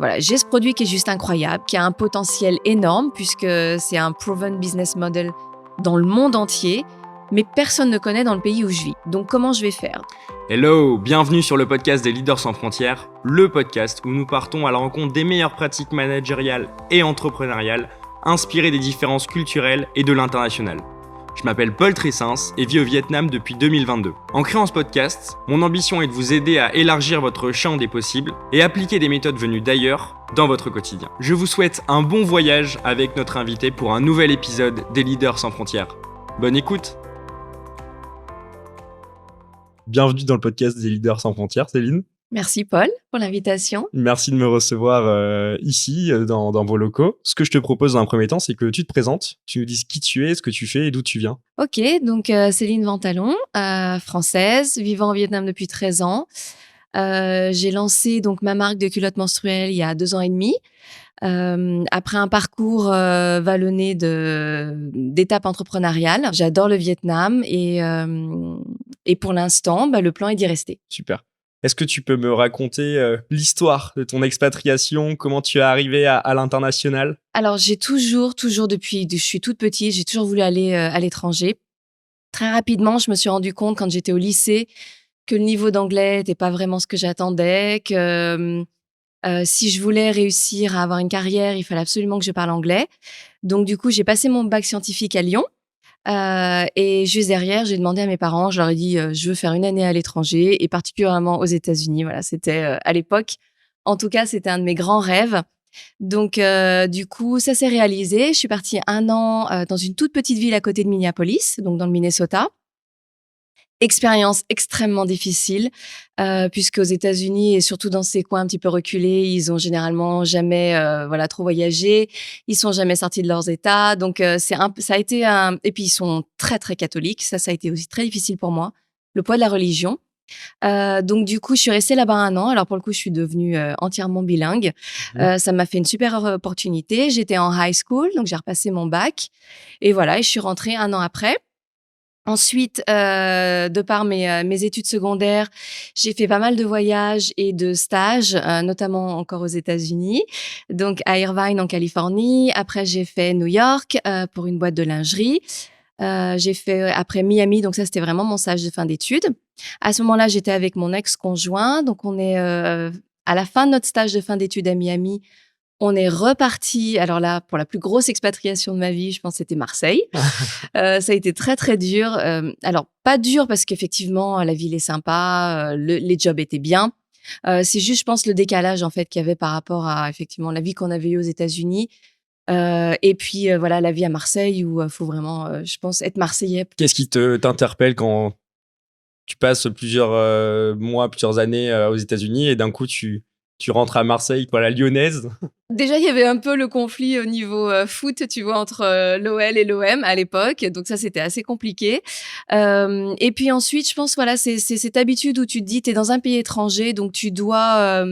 voilà, j'ai ce produit qui est juste incroyable, qui a un potentiel énorme puisque c'est un proven business model dans le monde entier, mais personne ne connaît dans le pays où je vis. Donc comment je vais faire ? Hello, bienvenue sur le podcast des Leaders sans frontières, le podcast où nous partons à la rencontre des meilleures pratiques managériales et entrepreneuriales, inspirées des différences culturelles et de l'international. Je m'appelle Paul Tressens et vis au Vietnam depuis 2022. En créant ce podcast, mon ambition est de vous aider à élargir votre champ des possibles et appliquer des méthodes venues d'ailleurs dans votre quotidien. Je vous souhaite un bon voyage avec notre invité pour un nouvel épisode des Leaders sans frontières. Bonne écoute! Bienvenue dans le podcast des Leaders sans frontières, Céline. Merci Paul pour l'invitation. Merci de me recevoir ici, dans vos locaux. Ce que je te propose dans un premier temps, c'est que tu te présentes, tu nous dises qui tu es, ce que tu fais et d'où tu viens. Ok, donc Céline Ventalon, française, vivant au Vietnam depuis 13 ans. J'ai lancé donc ma marque de culottes menstruelles il y a 2 ans et demi. Après un parcours vallonné d'étapes entrepreneuriales. J'adore le Vietnam et pour l'instant, le plan est d'y rester. Super. Est-ce que tu peux me raconter l'histoire de ton expatriation, comment tu es arrivée à l'international ? Alors, j'ai toujours depuis que je suis toute petite, j'ai toujours voulu aller à l'étranger. Très rapidement, je me suis rendu compte quand j'étais au lycée que le niveau d'anglais n'était pas vraiment ce que j'attendais, que si je voulais réussir à avoir une carrière, il fallait absolument que je parle anglais. Donc, du coup, j'ai passé mon bac scientifique à Lyon. Et juste derrière, j'ai demandé à mes parents, je leur ai dit je veux faire une année à l'étranger et particulièrement aux États-Unis. Voilà, c'était à l'époque, en tout cas, c'était un de mes grands rêves. Donc, du coup, ça s'est réalisé. Je suis partie 1 an dans une toute petite ville à côté de Minneapolis, donc dans le Minnesota. Expérience extrêmement difficile, puisque aux États-Unis et surtout dans ces coins un petit peu reculés, ils ont généralement jamais trop voyagé, ils sont jamais sortis de leurs États, donc ça a été et puis ils sont très très catholiques, ça a été aussi très difficile pour moi, le poids de la religion. Donc du coup, je suis restée là-bas 1 an. Alors pour le coup, je suis devenue entièrement bilingue. Ça m'a fait une super opportunité. J'étais en high school, donc j'ai repassé mon bac et voilà, et je suis rentrée 1 an après. Ensuite, de par mes études secondaires, j'ai fait pas mal de voyages et de stages, notamment encore aux États-Unis, donc à Irvine en Californie. Après, j'ai fait New York pour une boîte de lingerie. J'ai fait après Miami, donc ça c'était vraiment mon stage de fin d'études. À ce moment-là, j'étais avec mon ex-conjoint, donc on est à la fin de notre stage de fin d'études à Miami. On est reparti, alors là, pour la plus grosse expatriation de ma vie, je pense que c'était Marseille. Ça a été très, très dur. Alors, pas dur parce qu'effectivement, la ville est sympa, les jobs étaient bien. C'est juste, je pense, le décalage en fait qu'il y avait par rapport à effectivement la vie qu'on avait eue aux États-Unis. Et puis, la vie à Marseille où il faut vraiment, je pense, être Marseillais. Qu'est-ce qui t'interpelle quand tu passes plusieurs mois, plusieurs années aux États-Unis et d'un coup tu rentres à Marseille, quoi, la lyonnaise? Déjà, il y avait un peu le conflit au niveau foot, tu vois, entre l'OL et l'OM à l'époque. Donc ça, c'était assez compliqué. Et puis ensuite, je pense, voilà, c'est cette habitude où tu te dis, t'es dans un pays étranger, donc tu dois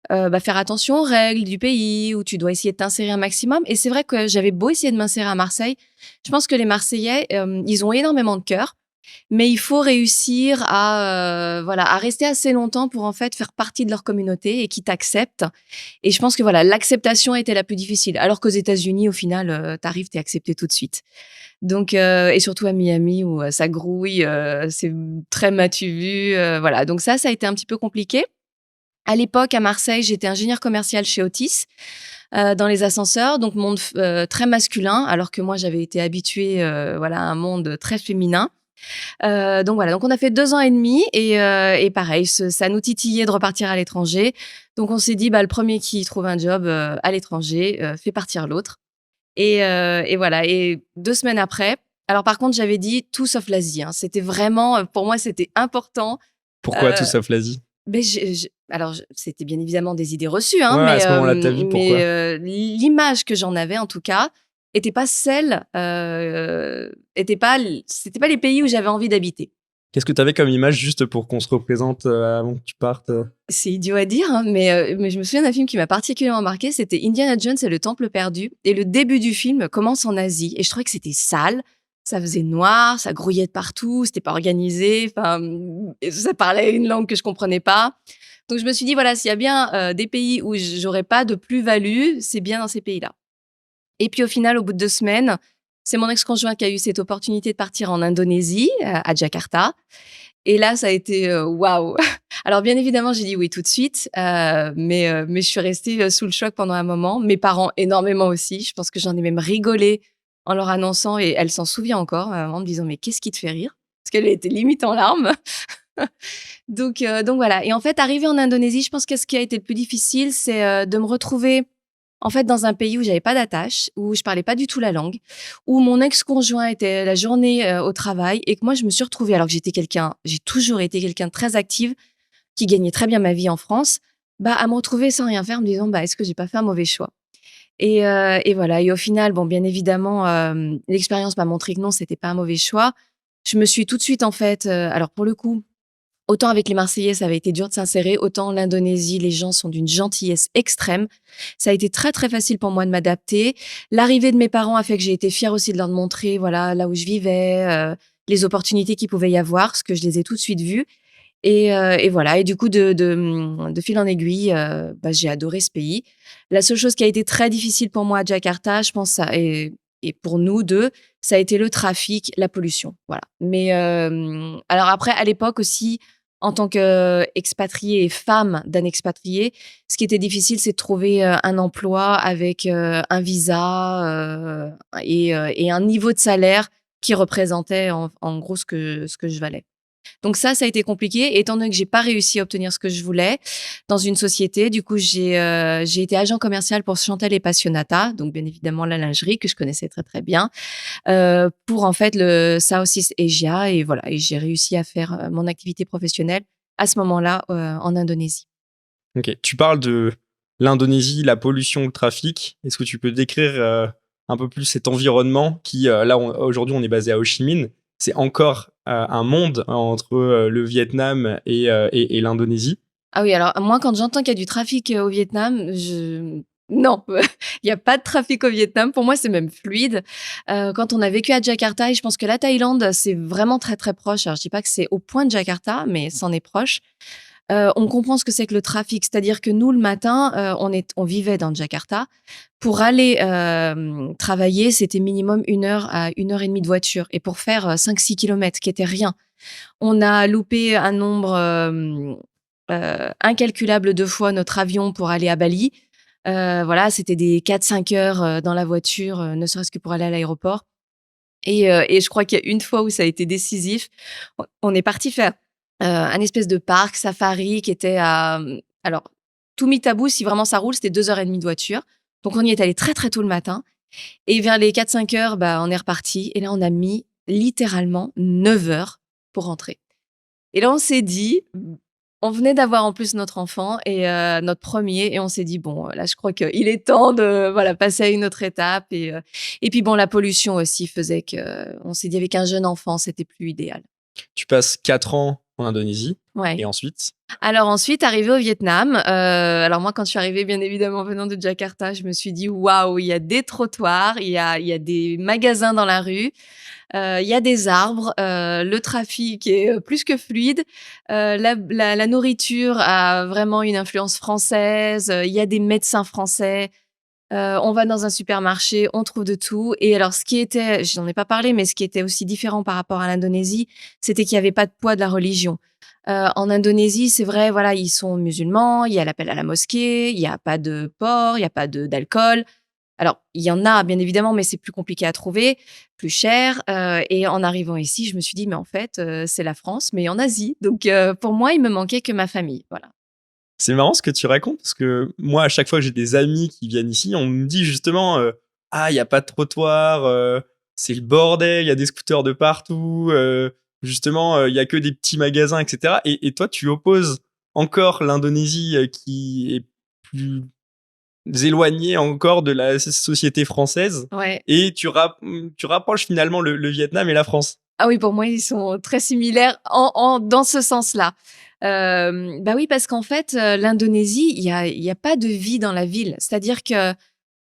faire attention aux règles du pays, où tu dois essayer de t'insérer un maximum. Et c'est vrai que j'avais beau essayer de m'insérer à Marseille. Je pense que les Marseillais, ils ont énormément de cœur. Mais il faut réussir à rester assez longtemps pour en fait faire partie de leur communauté et qu'ils t'acceptent. Et je pense que l'acceptation était la plus difficile. Alors qu'aux États-Unis, au final, t'arrives, t'es accepté tout de suite. Donc et surtout à Miami où ça grouille, c'est très m'as-tu vu, voilà. Donc ça a été un petit peu compliqué. À l'époque, à Marseille, j'étais ingénieure commerciale chez Otis. Dans les ascenseurs, donc monde très masculin, alors que moi j'avais été habituée à un monde très féminin. Donc on a fait 2 ans et demi et pareil, ça nous titillait de repartir à l'étranger. Donc on s'est dit, le premier qui trouve un job à l'étranger fait partir l'autre. Et voilà. Et 2 semaines après, alors par contre, j'avais dit tout sauf l'Asie. C'était vraiment, pour moi, c'était important. Pourquoi tout sauf l'Asie ? Mais alors, c'était bien évidemment des idées reçues, Ouais, à ce moment-là de ta vie, pourquoi ? mais l'image que j'en avais, en tout cas, était pas celle, c'était pas les pays où j'avais envie d'habiter. Qu'est-ce que tu avais comme image juste pour qu'on se représente avant que tu partes ? C'est idiot à dire, hein, mais je me souviens d'un film qui m'a particulièrement marqué, c'était Indiana Jones et le Temple perdu. Et le début du film commence en Asie. Et je trouvais que c'était sale, ça faisait noir, ça grouillait de partout, c'était pas organisé. Enfin, ça parlait une langue que je comprenais pas. Donc je me suis dit, voilà, s'il y a bien des pays où j'aurais pas de plus-value, c'est bien dans ces pays-là. Et puis au final, au bout de 2 semaines, c'est mon ex-conjoint qui a eu cette opportunité de partir en Indonésie, à Jakarta. Et là, ça a été, waouh! Alors bien évidemment, j'ai dit oui tout de suite, mais je suis restée, sous le choc pendant un moment. Mes parents énormément aussi. Je pense que j'en ai même rigolé en leur annonçant et elle s'en souvient encore, ma maman, me disant: «Mais qu'est-ce qui te fait rire?» Parce qu'elle était limite en larmes. Donc voilà et en fait, arrivée en Indonésie, je pense que ce qui a été le plus difficile, c'est, de me retrouver, en fait, dans un pays où j'avais pas d'attache, où je parlais pas du tout la langue, où mon ex-conjoint était la journée, au travail et que moi, je me suis retrouvée alors que j'ai toujours été quelqu'un de très active, qui gagnait très bien ma vie en France, bah, à me retrouver sans rien faire, en me disant: «Bah, est-ce que j'ai pas fait un mauvais choix?» Et voilà et au final, bon, bien évidemment, l'expérience m'a montré que non, c'était pas un mauvais choix. Je me suis tout de suite, en fait, alors pour le coup, autant avec les Marseillais, ça avait été dur de s'insérer, autant l'Indonésie, les gens sont d'une gentillesse extrême. Ça a été très, très facile pour moi de m'adapter. L'arrivée de mes parents a fait que j'ai été fière aussi de leur montrer, voilà, là où je vivais, les opportunités qu'il pouvait y avoir, parce que je les ai tout de suite vues et voilà et du coup de fil en aiguille, bah, j'ai adoré ce pays. La seule chose qui a été très difficile pour moi à Jakarta, je pense ça et pour nous 2, ça a été le trafic, la pollution, voilà. Mais alors après à l'époque aussi, en tant qu'expatriée et femme d'un expatrié, ce qui était difficile, c'est de trouver, un emploi avec, un visa, et un niveau de salaire qui représentait en gros ce que je valais. Donc ça a été compliqué. Et étant donné que j'ai pas réussi à obtenir ce que je voulais dans une société, du coup, j'ai été agent commercial pour Chantel et Passionata, donc bien évidemment la lingerie que je connaissais très, très bien, pour en fait le Southeast Asia et voilà et j'ai réussi à faire, mon activité professionnelle à ce moment-là, en Indonésie. Ok, tu parles de l'Indonésie, la pollution, le trafic. Est-ce que tu peux décrire un peu plus cet environnement qui, là, aujourd'hui, on est basé à Ho Chi Minh. C'est encore un monde entre le Vietnam et l'Indonésie. Ah oui, alors moi, quand j'entends qu'il y a du trafic, au Vietnam, non, il y a pas de trafic au Vietnam. Pour moi, c'est même fluide. Quand on a vécu à Jakarta et je pense que la Thaïlande, c'est vraiment très, très proche. Alors je dis pas que c'est au point de Jakarta, mais c'en est proche. On comprend ce que c'est que le trafic. C'est-à-dire que nous, le matin, on vivait dans Jakarta. Pour aller, travailler, c'était minimum 1 heure à 1 heure et demie de voiture et pour faire, 5-6 kilomètres, qui était rien. On a loupé un nombre, incalculable de fois notre avion pour aller à Bali. Voilà, c'était des 4-5 heures, dans la voiture, ne serait-ce que pour aller à l'aéroport et je crois qu'il y a une fois où ça a été décisif. On est parti faire, un espèce de parc safari qui était à, alors tout mis à bout, si vraiment ça roule, c'était 2 heures et demie de voiture. Donc on y est allé très, très tôt le matin et vers les 4-5 heures, bah, on est reparti et là on a mis littéralement 9 heures pour rentrer. Et là, on s'est dit, on venait d'avoir en plus notre enfant et notre premier, et on s'est dit: «Bon, là, je crois qu'il est temps de, voilà, passer à une autre étape» et puis bon, la pollution aussi faisait qu'on s'est dit avec un jeune enfant, c'était plus idéal. Tu passes 4 ans en Indonésie Ouais. et ensuite, Alors ensuite, arrivé au Vietnam, alors moi, quand je suis arrivée, bien évidemment, venant de Jakarta, je me suis dit: «Waouh, il y a des trottoirs, il y a des magasins dans la rue, il y a des arbres, le trafic est, plus que fluide, la nourriture a vraiment une influence française, il y a des médecins français, on va dans un supermarché, on trouve de tout» et alors ce qui était, je n'en ai pas parlé, mais ce qui était aussi différent par rapport à l'Indonésie, c'était qu'il y avait pas de poids de la religion. En Indonésie, c'est vrai, voilà, ils sont musulmans, il y a l'appel à la mosquée, il y a pas de porc, il y a pas d'alcool. Alors, il y en a bien évidemment, mais c'est plus compliqué à trouver, plus cher, et en arrivant ici, je me suis dit: «Mais en fait, c'est la France, mais en Asie». Donc pour moi, il me manquait que ma famille, voilà. c'est marrant ce que tu racontes parce que moi, à chaque fois que j'ai des amis qui viennent ici, on me dit justement ah, il y a pas de trottoir, c'est le bordel, il y a des scooters de partout, justement, il y a que des petits magasins, etc. Et toi, tu opposes encore l'Indonésie qui est plus éloignée encore de la société française Ouais. et tu rapproches finalement le Vietnam et la France. Ah oui, pour moi, ils sont très similaires dans ce sens-là. Bah oui, parce qu'en fait, l'Indonésie, il y a pas de vie dans la ville. C'est-à-dire que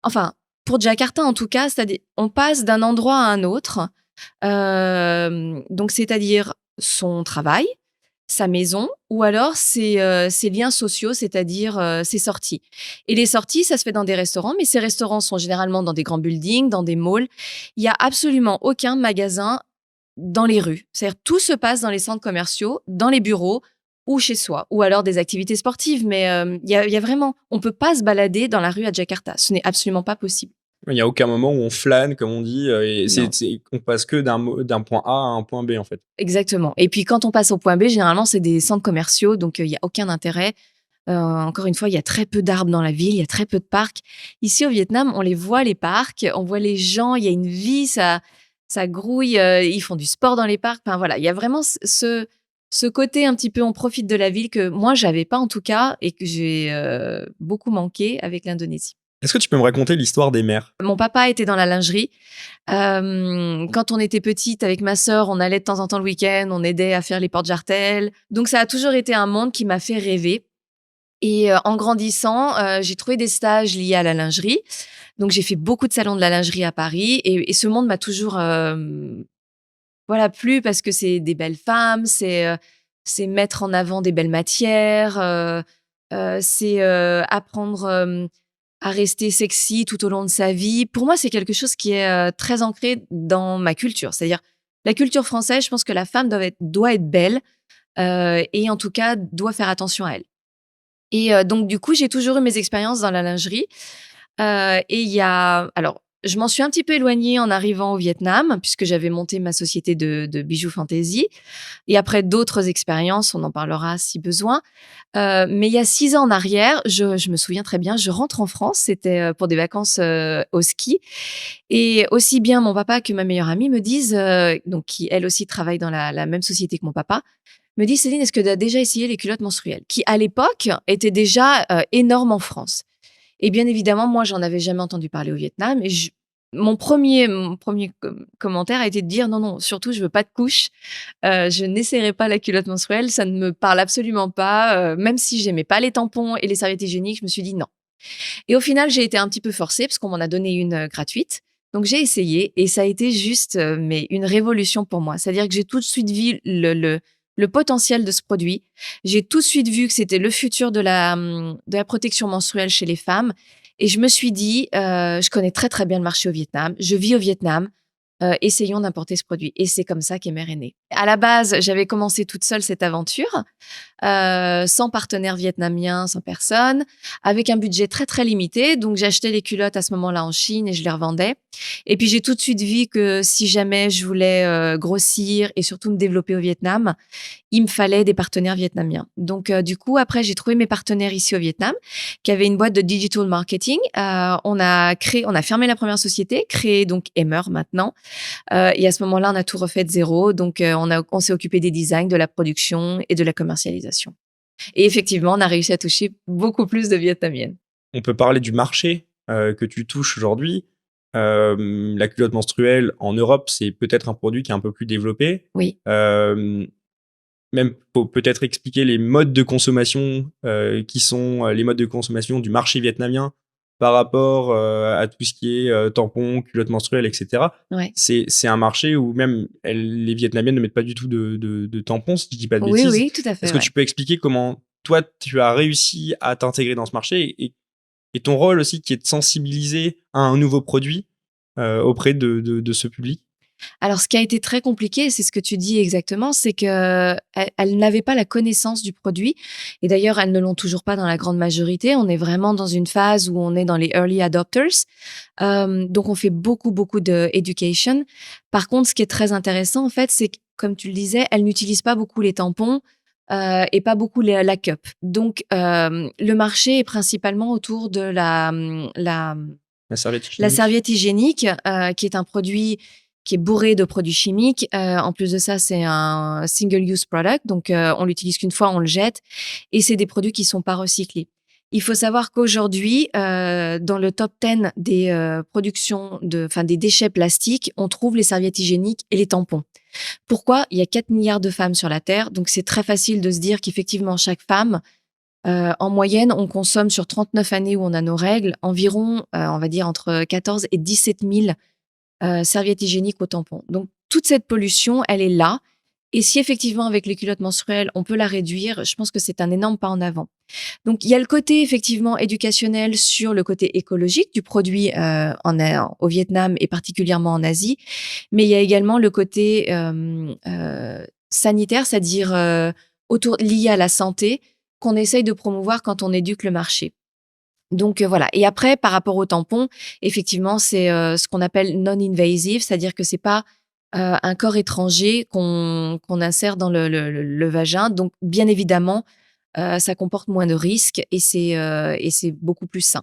enfin, pour Jakarta en tout cas, c'est-à-dire on passe d'un endroit à un autre, donc c'est-à-dire son travail, sa maison ou alors ses liens sociaux, c'est-à-dire ses sorties. Et les sorties, ça se fait dans des restaurants, mais ces restaurants sont généralement dans des grands buildings, dans des malls. Il y a absolument aucun magasin dans les rues. C'est-à-dire tout se passe dans les centres commerciaux, dans les bureaux ou chez soi, ou alors des activités sportives. Mais il y a vraiment, on peut pas se balader dans la rue à Jakarta. Ce n'est absolument pas possible. Il n'y a aucun moment où on flâne, comme on dit, et Non. on passe que d'un point A à un point B, en fait. Exactement. Et puis quand on passe au point B, généralement, c'est des centres commerciaux, donc il y a aucun intérêt. Encore une fois, il y a très peu d'arbres dans la ville, il y a très peu de parcs. Ici, au Vietnam, on les voit, les parcs, on voit les gens, il y a une vie, ça grouille, ils font du sport dans les parcs. Enfin voilà, il y a vraiment ce côté un petit peu on profite de la ville que moi, j'avais pas en tout cas et que j'ai beaucoup manqué avec l'Indonésie. Est-ce que tu peux me raconter l'histoire des mers? Mon papa était dans la lingerie. Quand on était petite avec ma sœur, on allait de temps en temps le week-end, on aidait à faire les porte-jartelles. Donc ça a toujours été un monde qui m'a fait rêver. Et en grandissant, j'ai trouvé des stages liés à la lingerie. Donc j'ai fait beaucoup de salons de la lingerie à Paris et ce monde m'a toujours, voilà, plu parce que c'est des belles femmes, c'est mettre en avant des belles matières, c'est, apprendre, à rester sexy tout au long de sa vie. Pour moi, c'est quelque chose qui est, très ancré dans ma culture. C'est-à-dire la culture française, je pense que la femme doit être belle, et en tout cas doit faire attention à elle. Et donc du coup, j'ai toujours eu mes expériences dans la lingerie. Et il y a alors, je m'en suis un petit peu éloignée en arrivant au Vietnam, puisque j'avais monté ma société de bijoux fantaisie et après d'autres expériences, on en parlera si besoin. Mais il y a 6 ans en arrière, je me souviens très bien, je rentre en France, c'était, pour des vacances, au ski et aussi bien mon papa que ma meilleure amie me disent, donc qui elle aussi travaille dans la même société que mon papa, me dit: «Céline, est-ce que tu as déjà essayé les culottes menstruelles?» qui à l'époque étaient déjà, énormes en France. Et bien évidemment, moi, j'en avais jamais entendu parler au Vietnam et mon premier commentaire a été de dire: «Non, non, surtout je veux pas de couche, je n'essaierai pas la culotte menstruelle, ça ne me parle absolument pas», même si j'aimais pas les tampons et les serviettes hygiéniques, je me suis dit: «Non». Et au final, j'ai été un petit peu forcée parce qu'on m'en a donné une, gratuite. Donc j'ai essayé et ça a été juste, mais une révolution pour moi. C'est-à-dire que j'ai tout de suite vu le potentiel de ce produit. J'ai tout de suite vu que c'était le futur de la protection menstruelle chez les femmes et je me suis dit, «Je connais très, très bien le marché au Vietnam, je vis au Vietnam, essayons d'importer ce produit» et c'est comme ça qu'Emer est né. À la base, j'avais commencé toute seule cette aventure, sans partenaire vietnamien, sans personne, avec un budget très, très limité. Donc, j'achetais les culottes à ce moment-là en Chine et je les revendais. Et puis, j'ai tout de suite vu que si jamais je voulais grossir et surtout me développer au Vietnam, il me fallait des partenaires vietnamiens. Donc, du coup, après, j'ai trouvé mes partenaires ici au Vietnam, qui avaient une boîte de digital marketing. On a fermé la première société, créé donc Emmer maintenant. Et à ce moment-là, on a tout refait de zéro. Donc, on s'est occupé des designs, de la production et de la commercialisation. Et effectivement, on a réussi à toucher beaucoup plus de Vietnamiennes. On peut parler du marché que tu touches aujourd'hui. La culotte menstruelle en Europe, c'est peut-être un produit qui est un peu plus développé. Oui. Même pour peut-être expliquer les modes de consommation qui sont les modes de consommation du marché vietnamien par rapport à tout ce qui est tampons, culottes menstruelles, etc. Ouais. C'est un marché où même les Vietnamiennes ne mettent pas du tout de tampons, si je dis pas de Oui, bêtises. oui, tout à fait. Est-ce que Ouais. tu peux expliquer comment toi, tu as réussi à t'intégrer dans ce marché et ton rôle aussi qui est de sensibiliser à un nouveau produit auprès de ce public? Alors, ce qui a été très compliqué, c'est ce que tu dis exactement, c'est qu'elles n'avaient pas la connaissance du produit. Et d'ailleurs, elles ne l'ont toujours pas dans la grande majorité. On est vraiment dans une phase où on est dans les early adopters. Donc, on fait beaucoup, beaucoup de education. Par contre, ce qui est très intéressant, en fait, c'est que, comme tu le disais, elles n'utilisent pas beaucoup les tampons. Et pas beaucoup la cup. Donc, le marché est principalement autour de La serviette la hygiénique. serviette hygiénique, qui est un produit qui est bourré de produits chimiques. En plus de ça, c'est un single-use product, donc on l'utilise qu'une fois, on le jette et c'est des produits qui sont pas recyclés. Il faut savoir qu'aujourd'hui, dans le top 10 des des déchets plastiques, on trouve les serviettes hygiéniques et les tampons. Pourquoi? Il y a 4 milliards de femmes sur la Terre, donc c'est très facile de se dire qu'effectivement, chaque femme, en moyenne, on consomme sur 39 années où on a nos règles, environ, on va dire entre 14 et 17 000 serviettes hygiéniques au tampon. Donc toute cette pollution, elle est là Et si effectivement, avec les culottes menstruelles, on peut la réduire, je pense que c'est un énorme pas en avant. Donc, il y a le côté effectivement éducationnel sur le côté écologique du produit au Vietnam et particulièrement en Asie, mais il y a également le côté sanitaire, c'est-à-dire lié à la santé, qu'on essaye de promouvoir quand on éduque le marché. Donc voilà. Et après, par rapport au tampon, effectivement, c'est ce qu'on appelle non-invasive, c'est-à-dire que c'est pas un corps étranger qu'on insère dans le vagin. Donc, bien évidemment, ça comporte moins de risques et c'est beaucoup plus sain.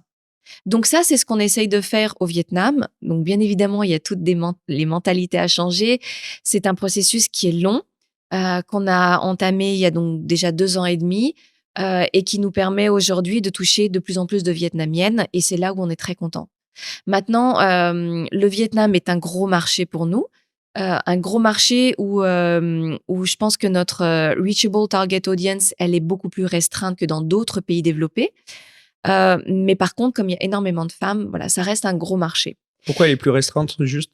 Donc ça, c'est ce qu'on essaye de faire au Vietnam. Donc bien évidemment, il y a toutes les mentalités à changer. C'est un processus qui est long, qu'on a entamé il y a donc déjà 2 ans et demi, et qui nous permet aujourd'hui de toucher de plus en plus de Vietnamiennes et c'est là où on est très content. Maintenant, le Vietnam est un gros marché pour nous, un gros marché où je pense que notre reachable target audience, elle est beaucoup plus restreinte que dans d'autres pays développés. Mais par contre, comme il y a énormément de femmes, voilà, ça reste un gros marché. Pourquoi elle est plus restreinte juste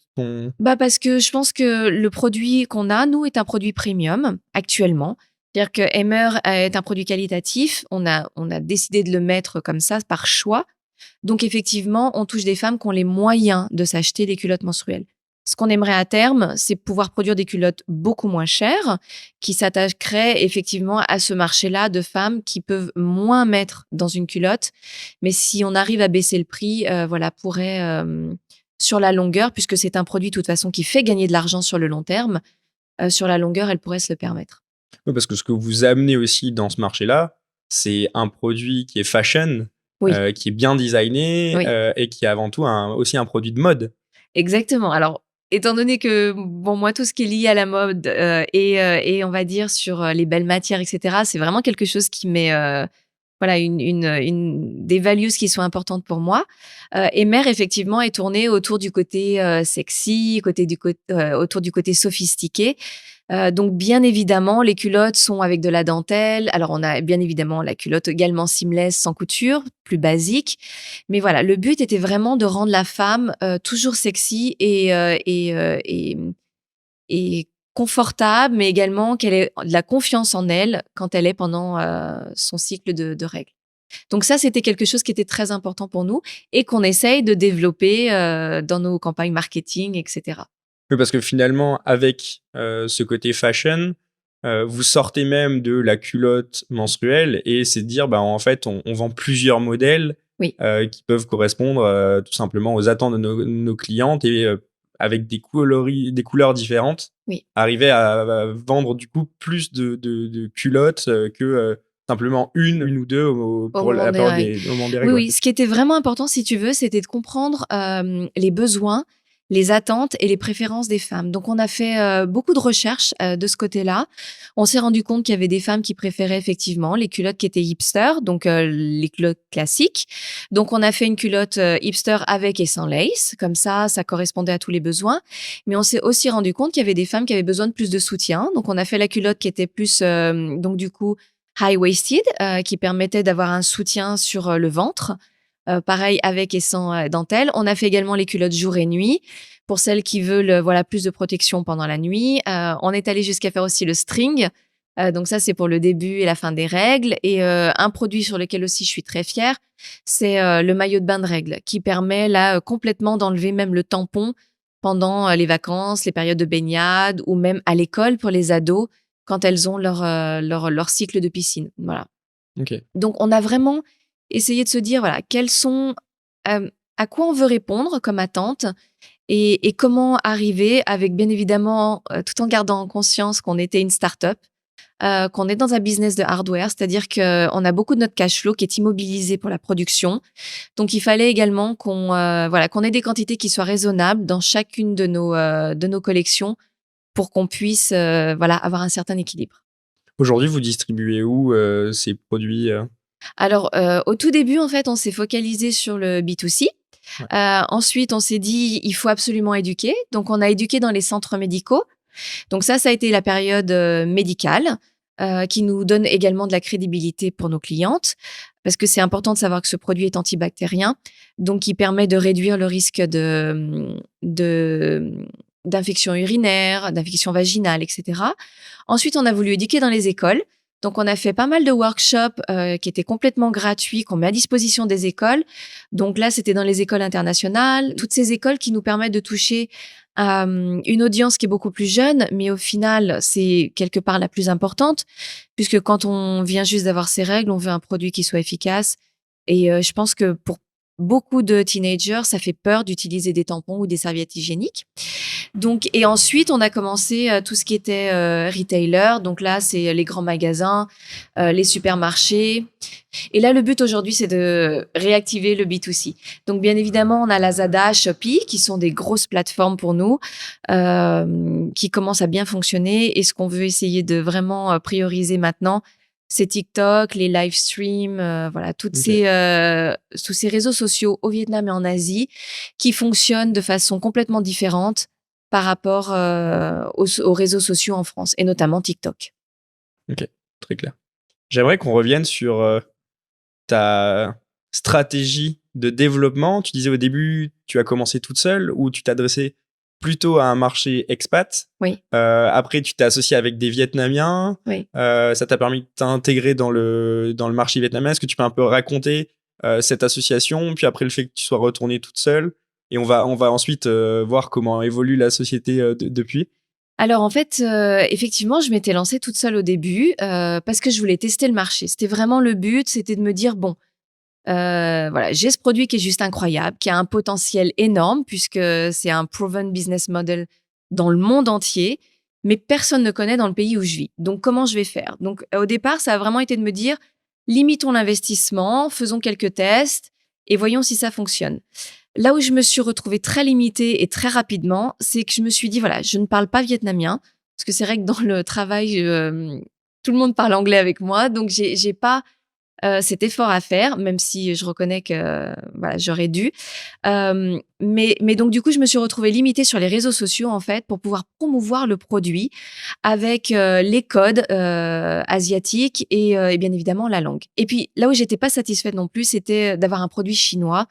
Bah, parce que je pense que le produit qu'on a, nous, est un produit premium actuellement. C'est-à-dire que Emmer est un produit qualitatif. On a décidé de le mettre comme ça par choix. Donc effectivement, on touche des femmes qui ont les moyens de s'acheter des culottes menstruelles. Ce qu'on aimerait à terme, c'est pouvoir produire des culottes beaucoup moins chères, qui s'attaqueraient effectivement à ce marché-là de femmes qui peuvent moins mettre dans une culotte. Mais si on arrive à baisser le prix, voilà, pourrait sur la longueur, puisque c'est un produit de toute façon qui fait gagner de l'argent sur le long terme, sur la longueur, elle pourrait se le permettre. Oui, parce que ce que vous amenez aussi dans ce marché-là, c'est un produit qui est fashion, Oui, qui est bien designé oui. et qui est avant tout aussi un produit de mode. Exactement. Alors, étant donné que, bon, moi, tout ce qui est lié à la mode et on va dire sur les belles matières, etc., c'est vraiment quelque chose qui met, voilà, des values qui sont importantes pour moi. Et Mère, effectivement, est tournée autour du côté sexy, autour du côté sophistiqué. Donc, bien évidemment, les culottes sont avec de la dentelle. Alors, on a bien évidemment la culotte également seamless, sans couture, plus basique. Mais voilà, le but était vraiment de rendre la femme toujours sexy et confortable, mais également qu'elle ait de la confiance en elle quand elle est pendant son cycle de règles. Donc ça, c'était quelque chose qui était très important pour nous et qu'on essaye de développer dans nos campagnes marketing, etc. Oui, parce que finalement, avec ce côté fashion, vous sortez même de la culotte menstruelle et c'est de dire, bah, en fait, on vend plusieurs modèles Oui, qui peuvent correspondre tout simplement aux attentes de nos clientes et avec des couleurs différentes, oui. arriver à vendre du coup plus de culottes que simplement une ou deux Au pour moment la des période règles. au moment des Oui, règles. Ouais. oui. Ce qui était vraiment important, si tu veux, c'était de comprendre les besoins, les attentes et les préférences des femmes. Donc, on a fait beaucoup de recherches de ce côté-là. On s'est rendu compte qu'il y avait des femmes qui préféraient effectivement les culottes qui étaient hipster, donc les culottes classiques. Donc, on a fait une culotte hipster avec et sans lace. Comme ça correspondait à tous les besoins. Mais on s'est aussi rendu compte qu'il y avait des femmes qui avaient besoin de plus de soutien. Donc, on a fait la culotte qui était plus, donc du coup, high-waisted, qui permettait d'avoir un soutien sur le ventre. Pareil avec et sans dentelle. On a fait également les culottes jour et nuit pour celles qui veulent voilà plus de protection pendant la nuit. On est allé jusqu'à faire aussi le string. Donc ça, c'est pour le début et la fin des règles. Et un produit sur lequel aussi je suis très fière, c'est le maillot de bain de règles qui permet là complètement d'enlever même le tampon pendant les vacances, les périodes de baignade ou même à l'école pour les ados quand elles ont leur cycle de piscine. Voilà. Ok. Donc, on a vraiment essayé de se dire, voilà, à quoi on veut répondre comme attente et comment arriver avec, bien évidemment, tout en gardant en conscience qu'on était une start-up, qu'on est dans un business de hardware, c'est-à-dire qu'on a beaucoup de notre cash flow qui est immobilisé pour la production. Donc, il fallait également qu'on ait des quantités qui soient raisonnables dans chacune de nos collections pour qu'on puisse voilà, avoir un certain équilibre. Aujourd'hui, vous distribuez où ces produits Alors, au tout début, en fait, on s'est focalisé sur le B2C. Ouais. Ensuite, on s'est dit, il faut absolument éduquer. Donc, on a éduqué dans les centres médicaux. Donc ça a été la période médicale qui nous donne également de la crédibilité pour nos clientes parce que c'est important de savoir que ce produit est antibactérien, donc qui permet de réduire le risque de d'infections urinaires, d'infections vaginales, etc. Ensuite, on a voulu éduquer dans les écoles. Donc, on a fait pas mal de workshops qui étaient complètement gratuits, qu'on met à disposition des écoles. Donc là, c'était dans les écoles internationales, toutes ces écoles qui nous permettent de toucher une audience qui est beaucoup plus jeune, mais au final, c'est quelque part la plus importante, puisque quand on vient juste d'avoir ses règles, on veut un produit qui soit efficace. Et je pense que pour beaucoup de teenagers, ça fait peur d'utiliser des tampons ou des serviettes hygiéniques. Donc, et ensuite, on a commencé tout ce qui était retailer. Donc là, c'est les grands magasins, les supermarchés. Et là, le but aujourd'hui, c'est de réactiver le B2C. Donc, bien évidemment, on a Lazada, Shopee, qui sont des grosses plateformes pour nous, qui commencent à bien fonctionner. Et ce qu'on veut essayer de vraiment prioriser maintenant, c'est TikTok, les live streams, voilà, tous ces réseaux sociaux au Vietnam et en Asie qui fonctionnent de façon complètement différente par rapport aux réseaux sociaux en France, et notamment TikTok. Ok, très clair. J'aimerais qu'on revienne sur ta stratégie de développement. Tu disais au début, tu as commencé toute seule ou tu t'adressais plutôt à un marché expat. Oui. Après, tu t'es associé avec des Vietnamiens. Oui. Ça t'a permis de t'intégrer dans le marché vietnamien. Est-ce que tu peux un peu raconter cette association, puis après le fait que tu sois retournée toute seule? Et on va ensuite voir comment évolue la société depuis. Alors en fait, effectivement, je m'étais lancée toute seule au début parce que je voulais tester le marché. C'était vraiment le but, c'était de me dire, bon, voilà, j'ai ce produit qui est juste incroyable, qui a un potentiel énorme puisque c'est un proven business model dans le monde entier, mais personne ne connaît dans le pays où je vis. Donc, comment je vais faire? Donc, au départ, ça a vraiment été de me dire, limitons l'investissement, faisons quelques tests et voyons si ça fonctionne. Là où je me suis retrouvée très limitée et très rapidement, c'est que je me suis dit, voilà, je ne parle pas vietnamien, parce que c'est vrai que dans le travail, tout le monde parle anglais avec moi, donc j'ai pas cet effort à faire, même si je reconnais que voilà, j'aurais dû. Mais donc, du coup, je me suis retrouvée limitée sur les réseaux sociaux, en fait, pour pouvoir promouvoir le produit avec les codes asiatiques et bien évidemment la langue. Et puis, là où j'étais pas satisfaite non plus, c'était d'avoir un produit chinois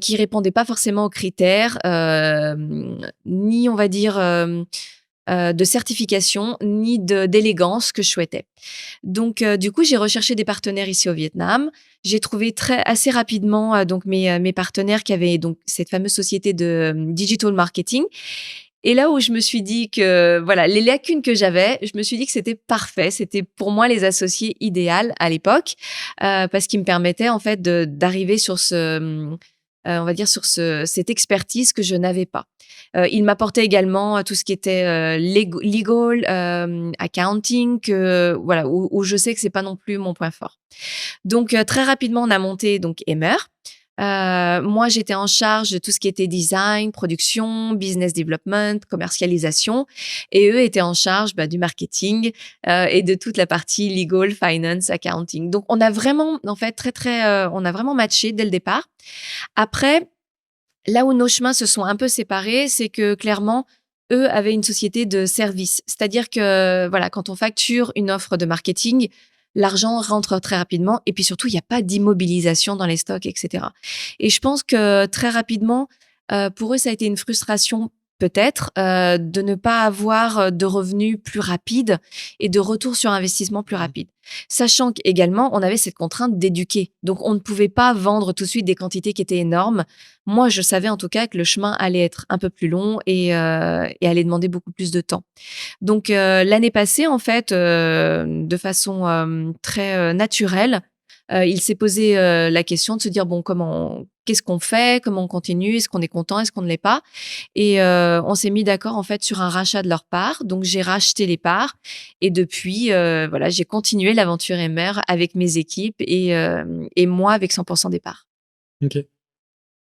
qui répondait pas forcément aux critères, ni, on va dire, de certification, ni d'élégance que je souhaitais. Donc, du coup, j'ai recherché des partenaires ici au Vietnam. J'ai trouvé assez rapidement donc mes partenaires qui avaient donc cette fameuse société de digital marketing. Et là où je me suis dit que voilà, les lacunes que j'avais, je me suis dit que c'était parfait. C'était pour moi les associés idéaux à l'époque parce qu'ils me permettaient en fait d'arriver sur on va dire sur cette expertise que je n'avais pas. Il m'apportait également tout ce qui était legal, accounting, voilà, où je sais que c'est pas non plus mon point fort. Donc très rapidement, on a monté donc Emmer. Moi, j'étais en charge de tout ce qui était design, production, business development, commercialisation, et eux étaient en charge du marketing et de toute la partie legal, finance, accounting. Donc, on a vraiment, en fait, on a vraiment matché dès le départ. Après, là où nos chemins se sont un peu séparés, c'est que clairement, eux avaient une société de service. C'est-à-dire que, voilà, quand on facture une offre de marketing, l'argent rentre très rapidement et puis surtout, il n'y a pas d'immobilisation dans les stocks, etc. Et je pense que très rapidement, pour eux, ça a été une frustration peut-être de ne pas avoir de revenus plus rapides et de retour sur investissement plus rapide. Sachant qu'également, on avait cette contrainte d'éduquer. Donc, on ne pouvait pas vendre tout de suite des quantités qui étaient énormes. Moi, je savais en tout cas que le chemin allait être un peu plus long et allait demander beaucoup plus de temps. Donc, l'année passée, en fait, de façon très naturelle, il s'est posé la question de se dire, bon, qu'est-ce qu'on fait? Comment on continue? Est-ce qu'on est content? Est-ce qu'on ne l'est pas? Et on s'est mis d'accord, en fait, sur un rachat de leur part. Donc, j'ai racheté les parts. Et depuis, voilà, j'ai continué l'aventure Emmer avec mes équipes et moi avec 100% des parts. Ok.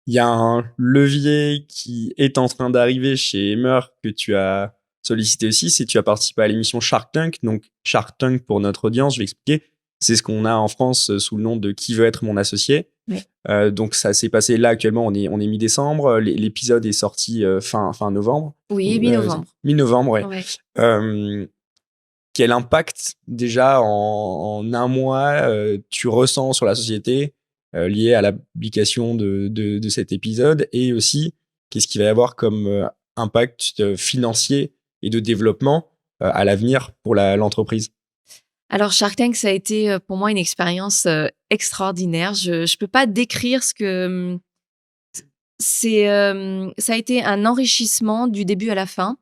Il y a un levier qui est en train d'arriver chez Emmer que tu as sollicité aussi, c'est que tu as participé à l'émission Shark Tank. Donc, Shark Tank, pour notre audience, je vais expliquer, c'est ce qu'on a en France sous le nom de Qui veut être mon associé. Oui. Donc, ça s'est passé là actuellement, on est mi-décembre. L'épisode est sorti fin novembre. Oui, mi-novembre. Mi-novembre, ouais. Ouais. Quel impact, déjà, en un mois, tu ressens sur la société lié à la publication de cet épisode, et aussi qu'est-ce qu'il va y avoir comme impact financier et de développement à l'avenir pour l'entreprise? Alors Shark Tank, ça a été pour moi une expérience extraordinaire. Je peux pas décrire ce que ça a été un enrichissement du début à la fin.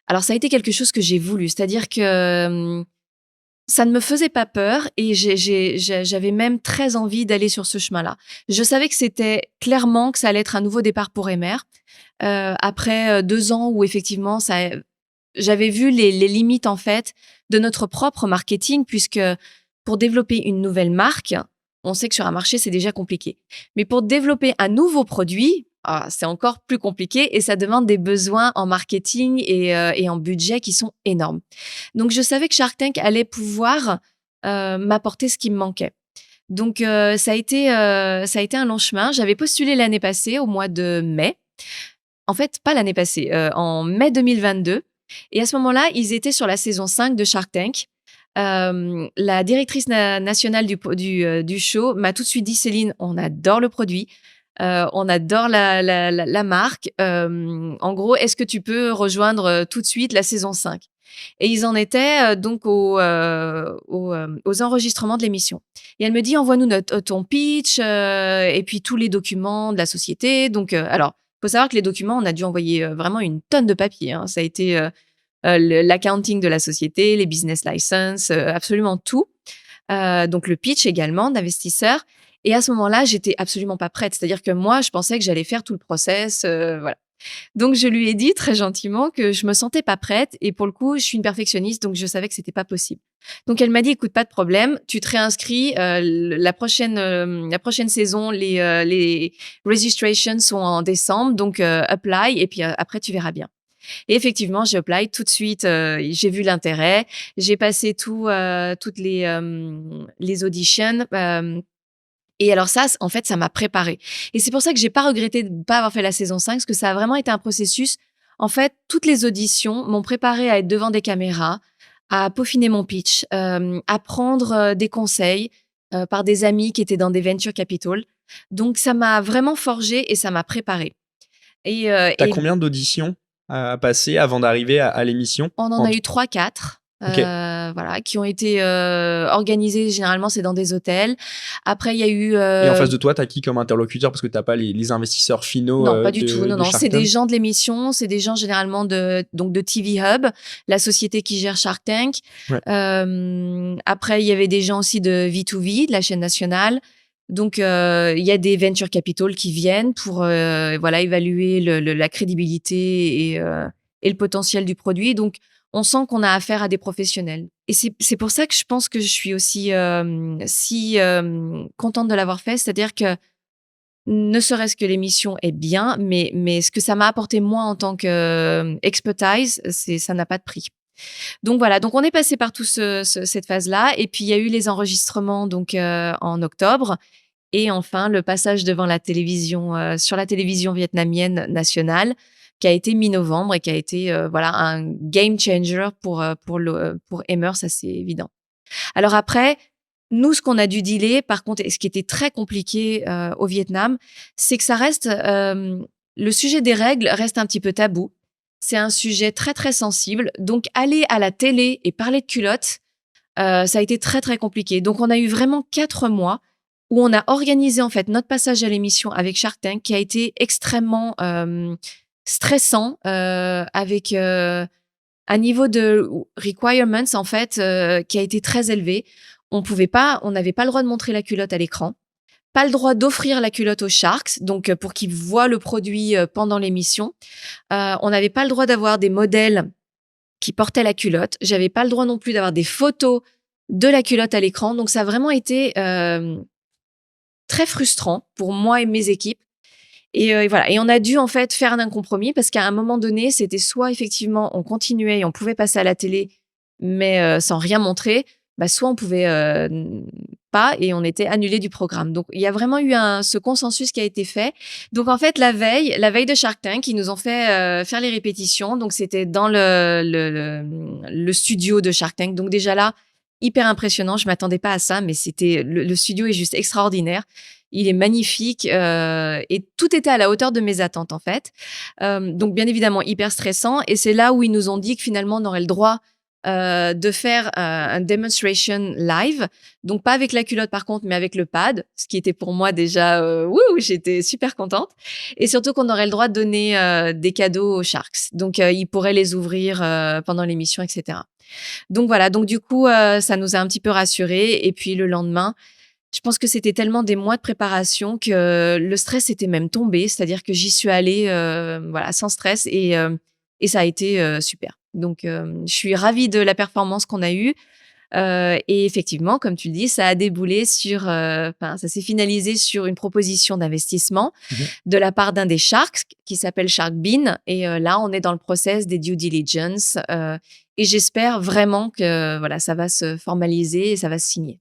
Alors ça a été quelque chose que j'ai voulu, c'est-à-dire que ça ne me faisait pas peur et j'avais même très envie d'aller sur ce chemin-là. Je savais que c'était clairement que ça allait être un nouveau départ pour Emer. Après 2 ans où effectivement j'avais vu les limites en fait de notre propre marketing, puisque pour développer une nouvelle marque, on sait que sur un marché c'est déjà compliqué. Mais pour développer un nouveau produit, c'est encore plus compliqué et ça demande des besoins en marketing et en budget qui sont énormes. Donc je savais que Shark Tank allait pouvoir m'apporter ce qui me manquait. Donc ça a été un long chemin. J'avais postulé l'année passée au mois de mai. En fait, pas l'année passée, en mai 2022. Et à ce moment-là, ils étaient sur la saison 5 de Shark Tank. La directrice nationale du show m'a tout de suite dit: Céline, on adore le produit, on adore la marque. En gros, est-ce que tu peux rejoindre tout de suite la saison 5? Et ils en étaient donc aux enregistrements de l'émission. Et elle me dit: envoie-nous ton pitch et puis tous les documents de la société. Donc, alors, faut savoir que les documents, on a dû envoyer vraiment une tonne de papier. Hein. Ça a été l'accounting de la société, les business licenses, absolument tout. Donc le pitch également d'investisseurs. Et à ce moment-là, j'étais absolument pas prête. C'est-à-dire que moi, je pensais que j'allais faire tout le process, voilà. Donc je lui ai dit très gentiment que je me sentais pas prête et pour le coup, je suis une perfectionniste, donc je savais que c'était pas possible. Donc elle m'a dit: écoute, pas de problème, tu te réinscris, la prochaine saison, les registrations sont en décembre, donc apply et puis après tu verras bien. Et effectivement, j'ai apply tout de suite. J'ai vu l'intérêt. J'ai passé toutes les auditions. Et alors ça, en fait, ça m'a préparée. Et c'est pour ça que j'ai pas regretté de ne pas avoir fait la saison 5, parce que ça a vraiment été un processus. En fait, toutes les auditions m'ont préparée à être devant des caméras, à peaufiner mon pitch, à prendre des conseils par des amis qui étaient dans des venture capital. Donc, ça m'a vraiment forgée et ça m'a préparée. T'as combien d'auditions à passer avant d'arriver à l'émission? On en a eu 3-4. Ok. Voilà, qui ont été organisés. Généralement, c'est dans des hôtels. Après, il y a eu. Et en face de toi, t'as qui comme interlocuteur? Parce que t'as pas les investisseurs finaux. Non, pas du tout. Non, de non. Shark C'est des Tank. gens de l'émission. C'est des gens généralement de TV Hub, la société qui gère Shark Tank. Ouais. Après, il y avait des gens aussi de V2V, de la chaîne nationale. Donc, il y a des venture capital qui viennent pour voilà, évaluer la crédibilité et le potentiel du produit. Donc, on sent qu'on a affaire à des professionnels. Et c'est pour ça que je pense que je suis aussi si contente de l'avoir fait. C'est-à-dire que ne serait-ce que l'émission est bien, mais ce que ça m'a apporté moi en tant qu'expertise, ça n'a pas de prix. Donc voilà, donc on est passé par toute cette phase-là. Et puis, il y a eu les enregistrements donc en octobre. Et enfin, le passage devant la télévision, sur la télévision vietnamienne nationale, qui a été mi-novembre et qui a été voilà, un game changer pour Emer, ça c'est évident. Alors après, nous, ce qu'on a dû dealer, par contre, et ce qui était très compliqué au Vietnam, c'est que ça reste, le sujet des règles reste un petit peu tabou. C'est un sujet très, très sensible. Donc, aller à la télé et parler de culottes, ça a été très, très compliqué. Donc, on a eu vraiment 4 mois où on a organisé en fait notre passage à l'émission avec Shark Tank, qui a été extrêmement stressant, avec un niveau de requirements en fait qui a été très élevé. On n'avait pas le droit de montrer la culotte à l'écran, pas le droit d'offrir la culotte aux Sharks, donc pour qu'ils voient le produit pendant l'émission. On n'avait pas le droit d'avoir des modèles qui portaient la culotte. J'avais pas le droit non plus d'avoir des photos de la culotte à l'écran. Donc ça a vraiment été très frustrant pour moi et mes équipes. Et voilà. Et on a dû en fait faire un compromis, parce qu'à un moment donné, c'était soit effectivement on continuait et on pouvait passer à la télé, mais sans rien montrer, soit on pouvait pas et on était annulé du programme. Donc il y a vraiment eu ce consensus qui a été fait. Donc en fait la veille de Shark Tank, ils nous ont fait faire les répétitions. Donc c'était dans le studio de Shark Tank. Donc déjà là, hyper impressionnant. Je m'attendais pas à ça, mais c'était le studio est juste extraordinaire. Il est magnifique et tout était à la hauteur de mes attentes en fait. Donc bien évidemment hyper stressant et c'est là où ils nous ont dit que finalement on aurait le droit de faire un demonstration live, donc pas avec la culotte par contre, mais avec le pad, ce qui était pour moi déjà, j'étais super contente. Et surtout qu'on aurait le droit de donner des cadeaux aux Sharks, donc ils pourraient les ouvrir pendant l'émission, etc. Donc voilà, donc du coup, ça nous a un petit peu rassurés. Et puis le lendemain, je pense que c'était tellement des mois de préparation que le stress était même tombé, c'est-à-dire que j'y suis allée, voilà, sans stress et ça a été super. Donc, je suis ravie de la performance qu'on a eue. Et effectivement, comme tu le dis, ça a déboulé sur, enfin, ça s'est finalisé sur une proposition d'investissement de la part d'un des Sharks qui s'appelle Shark Bean. Et là, on est dans le process des due diligence. Et j'espère vraiment que voilà, ça va se formaliser et ça va se signer.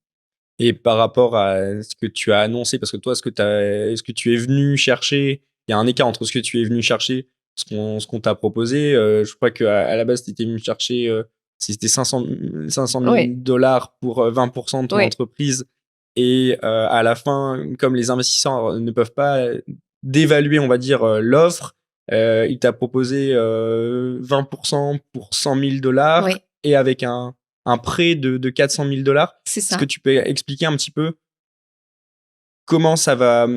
Et par rapport à ce que tu as annoncé, parce que toi, est-ce que tu es venu chercher, il y a un écart entre ce que tu es venu chercher, ce qu'on t'a proposé. Je crois qu'à la base, tu étais venu chercher, c'était 500 000 Oui, dollars pour 20% de ton oui, entreprise. Et à la fin, comme les investisseurs ne peuvent pas dévaluer, on va dire, l'offre, il t'a proposé 20% pour 100 000 dollars oui, et avec un prêt de 400 000 dollars. c'est Est-ce ça. que tu peux expliquer un petit peu comment ça va,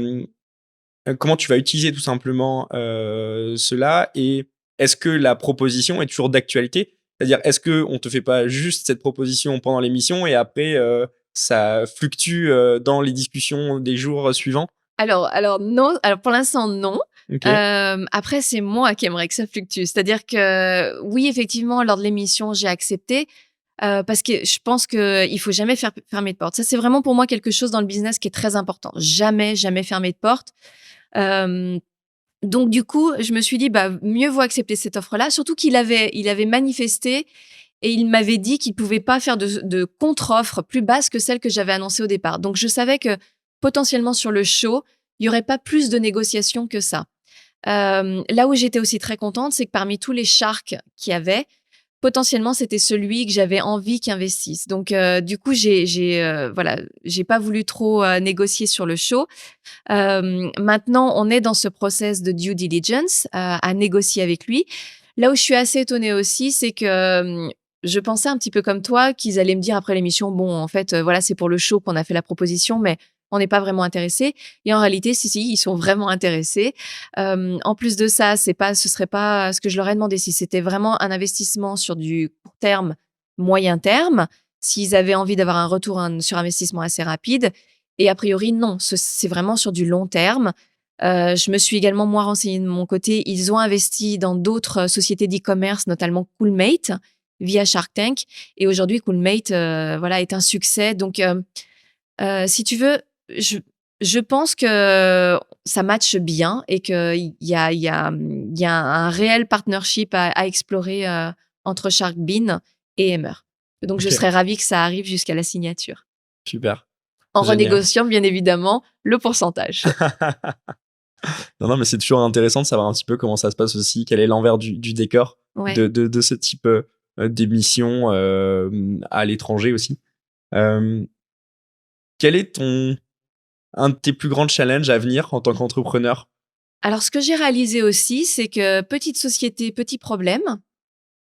comment tu vas utiliser tout simplement cela et est-ce que la proposition est toujours d'actualité? C'est-à-dire, est-ce qu'on te fait pas juste cette proposition pendant l'émission et après ça fluctue dans les discussions des jours suivants? Alors non, alors pour l'instant non. Ok. Après c'est moi qui aimerais que ça fluctue. C'est-à-dire que oui, effectivement, lors de l'émission, j'ai accepté, parce que je pense qu'il faut jamais fermer de porte. Ça, c'est vraiment pour moi quelque chose dans le business qui est très important. Jamais, jamais fermer de porte. Hem, donc du coup, je me suis dit: «Bah, mieux vaut accepter cette offre-là», surtout qu'il avait manifesté et il m'avait dit qu'il pouvait pas faire de contre-offre plus basse que celle que j'avais annoncée au départ. Donc je savais que potentiellement sur le show, il y aurait pas plus de négociations que ça. Là où j'étais aussi très contente, c'est que parmi tous les sharks qu'il y avait, potentiellement, c'était celui que j'avais envie qu'il investisse. Donc du coup, voilà, j'ai pas voulu trop négocier sur le show. Maintenant, on est dans ce process de due diligence, à négocier avec lui. Là où je suis assez étonnée aussi, c'est que, je pensais un petit peu comme toi qu'ils allaient me dire après l'émission: «Bon, en fait, voilà, c'est pour le show qu'on a fait la proposition, mais on n'est pas vraiment intéressés» et en réalité, si, si, ils sont vraiment intéressés. En plus de ça, ce serait pas ce que je leur ai demandé, si c'était vraiment un investissement sur du court terme, moyen terme, s'ils avaient envie d'avoir un retour sur investissement assez rapide et a priori, non, c'est vraiment sur du long terme. Je me suis également, moi, renseignée de mon côté. Ils ont investi dans d'autres sociétés d'e-commerce, notamment Coolmate, via Shark Tank. Et aujourd'hui, Coolmate, voilà, est un succès. Donc, si tu veux, je, je pense que ça matche bien et qu'il y a un réel partnership à explorer entre Shark Bean et Emmer. Donc, je Ok, serais ravie que ça arrive jusqu'à la signature. super, En génial. renégociant, bien évidemment, le pourcentage. Non, non, mais c'est toujours intéressant de savoir un petit peu comment ça se passe aussi, quel est l'envers du décor Ouais. de ce type d'émission à l'étranger aussi. Euh, quel est un de tes plus grands challenges à venir en tant qu'entrepreneur? Alors, ce que j'ai réalisé aussi, c'est que petite société, petit problème,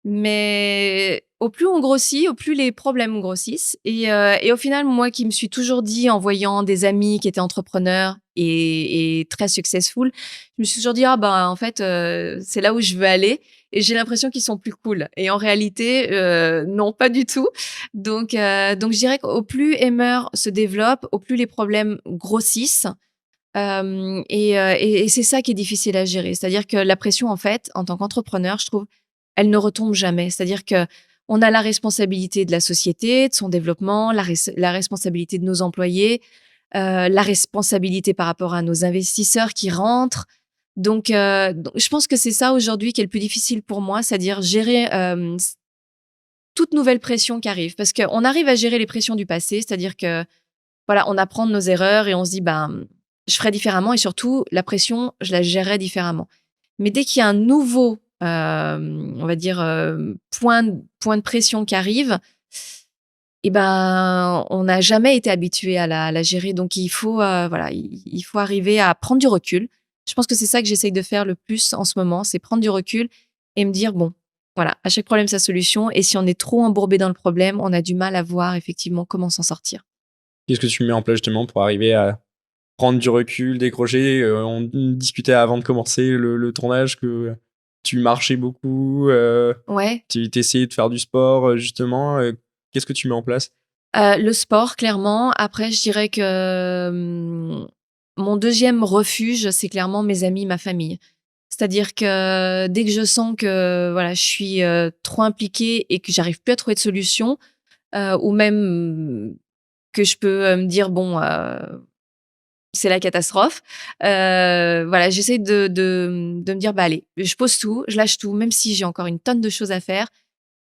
mais au plus on grossit, au plus les problèmes grossissent. Et au final, moi qui me suis toujours dit, en voyant des amis qui étaient entrepreneurs et très successful, je me suis toujours dit, ah ben en fait, c'est là où je veux aller. Et j'ai l'impression qu'ils sont plus cool. Et en réalité, non, pas du tout. Donc je dirais qu'au plus Emmer se développe, au plus les problèmes grossissent. Et c'est ça qui est difficile à gérer. C'est-à-dire que la pression, en fait, en tant qu'entrepreneur, je trouve, elle ne retombe jamais. C'est-à-dire que on a la responsabilité de la société, de son développement, la responsabilité de nos employés, la responsabilité par rapport à nos investisseurs qui rentrent. Donc je pense que c'est ça aujourd'hui qui est le plus difficile pour moi, c'est-à-dire gérer toute nouvelle pression qui arrive. Parce qu'on arrive à gérer les pressions du passé, c'est-à-dire que voilà, on apprend de nos erreurs et on se dit, ben, je ferai différemment et surtout, la pression, je la gérerai différemment. Mais dès qu'il y a un nouveau, on va dire, point de pression qui arrive, Et ben, on n'a jamais été habitué à la gérer. Donc, il faut, voilà, il faut arriver à prendre du recul. Je pense que c'est ça que j'essaye de faire le plus en ce moment, c'est prendre du recul et me dire: «Bon, voilà, à chaque problème sa solution» et si on est trop embourbé dans le problème, on a du mal à voir effectivement comment s'en sortir. Qu'est-ce que tu mets en place justement pour arriver à prendre du recul, décrocher? On discutait avant de commencer le tournage que tu marchais beaucoup, Ouais, tu essayais de faire du sport, justement, qu'est-ce que tu mets en place? le sport clairement. Après, je dirais que, mon deuxième refuge, c'est clairement mes amis, ma famille. C'est-à-dire que dès que je sens que, voilà, je suis, trop impliquée et que j'arrive plus à trouver de solution, ou même que je peux, me dire: «Bon, c'est la catastrophe», voilà, j'essaie de me dire: «Bah, allez, je pose tout, je lâche tout», même si j'ai encore une tonne de choses à faire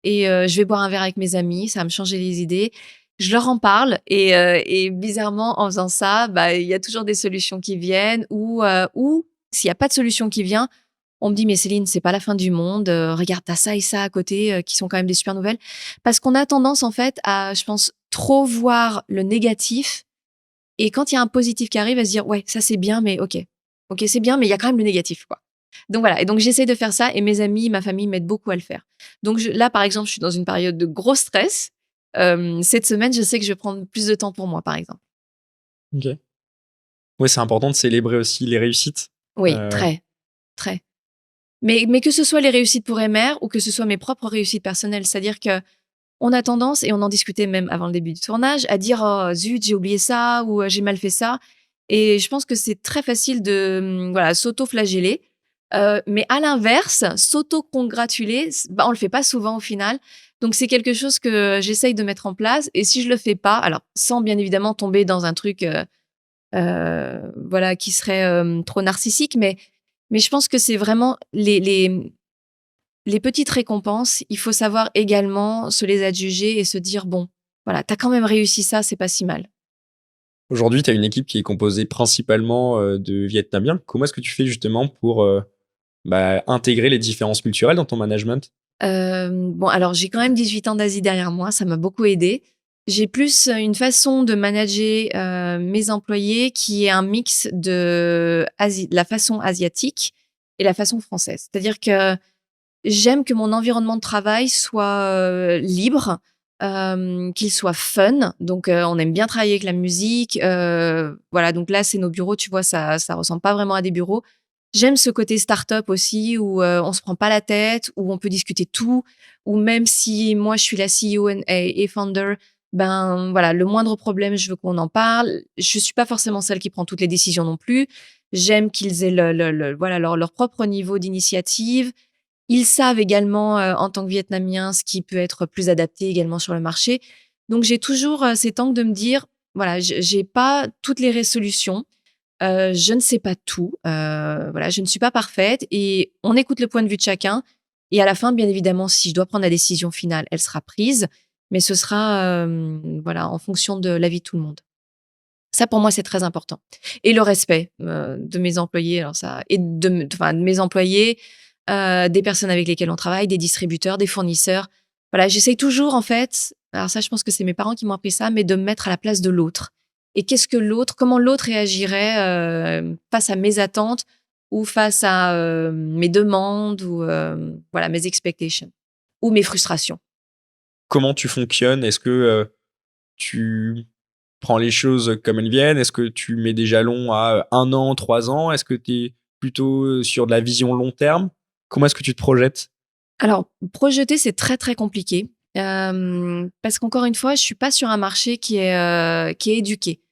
et je vais boire un verre avec mes amis, ça va me changer les idées. Je leur en parle et bizarrement, en faisant ça, bah, il y a toujours des solutions qui viennent ou s'il y a pas de solution qui vient, on me dit: «Mais Céline, c'est pas la fin du monde, regarde, tu as ça et ça à côté, qui sont quand même des super nouvelles». Parce qu'on a tendance, en fait, à, je pense, trop voir le négatif et quand il y a un positif qui arrive, à se dire: «Ouais, ça c'est bien, mais OK. OK, c'est bien, mais il y a quand même le négatif, quoi». Donc voilà et donc j'essaie de faire ça et mes amis, ma famille m'aident beaucoup à le faire. Donc là, par exemple, je suis dans une période de gros stress. Cette semaine, je sais que je vais prendre plus de temps pour moi, par exemple. OK. Ouais, c'est important de célébrer aussi les réussites. Oui, Heu, très, très. Mais que ce soit les réussites pour Emer ou que ce soit mes propres réussites personnelles, c'est-à-dire que on a tendance, et on en discutait même avant le début du tournage, à dire: «Oh zut, j'ai oublié ça» ou «J'ai mal fait ça» et je pense que c'est très facile de, voilà, s'auto-flageller, mais à l'inverse, s'auto-congratuler, bah, on le fait pas souvent au final. Donc c'est quelque chose que j'essaye de mettre en place et si je le fais pas, alors sans bien évidemment tomber dans un truc, voilà, qui serait, trop narcissique, mais je pense que c'est vraiment les petites récompenses, il faut savoir également se les adjuger et se dire: «Bon, voilà, tu as quand même réussi ça, c'est pas si mal». Aujourd'hui, tu as une équipe qui est composée principalement, de Vietnamiens. Comment est-ce que tu fais justement pour, intégrer les différences culturelles dans ton management? Bon, alors j'ai quand même 18 ans d'Asie derrière moi, ça m'a beaucoup aidée. J'ai plus, une façon de manager, mes employés qui est un mix de la façon asiatique et la façon française. C'est-à-dire que j'aime que mon environnement de travail soit, libre, qu'il soit fun. Donc, on aime bien travailler avec la musique, voilà, donc là, c'est nos bureaux, tu vois, ça ressemble pas vraiment à des bureaux. J'aime ce côté start-up aussi où, on se prend pas la tête, où on peut discuter tout, où même si moi, je suis la CEO et founder, ben, voilà, le moindre problème, je veux qu'on en parle. Je suis pas forcément celle qui prend toutes les décisions non plus. J'aime qu'ils aient le voilà, leur propre niveau d'initiative. Ils savent également, en tant que Vietnamiens, ce qui peut être plus adapté également sur le marché. Donc j'ai toujours, cet angle de me dire: «Voilà, j'ai pas toutes les solutions, je ne sais pas tout, voilà, je ne suis pas parfaite et on écoute le point de vue de chacun et à la fin, bien évidemment, si je dois prendre la décision finale, elle sera prise, mais ce sera, voilà, en fonction de l'avis de tout le monde». Ça, pour moi, c'est très important et le respect, de mes employés, alors ça et de mes employés, des personnes avec lesquelles on travaille, des distributeurs, des fournisseurs. Voilà, j'essaye toujours, en fait, alors ça, je pense que c'est mes parents qui m'ont appris ça, mais de me mettre à la place de l'autre et comment l'autre réagirait, face à mes attentes ou face à, mes demandes ou, voilà, mes expectations ou mes frustrations. Comment tu fonctionnes? Est-ce que, tu prends les choses comme elles viennent? Est-ce que tu mets des jalons à 1 an, 3 ans? Est-ce que tu es plutôt, sur de la vision long terme? Comment est-ce que tu te projettes? Alors, projeter, c'est très, très compliqué, parce qu'encore une fois, je suis pas sur un marché qui est éduqué.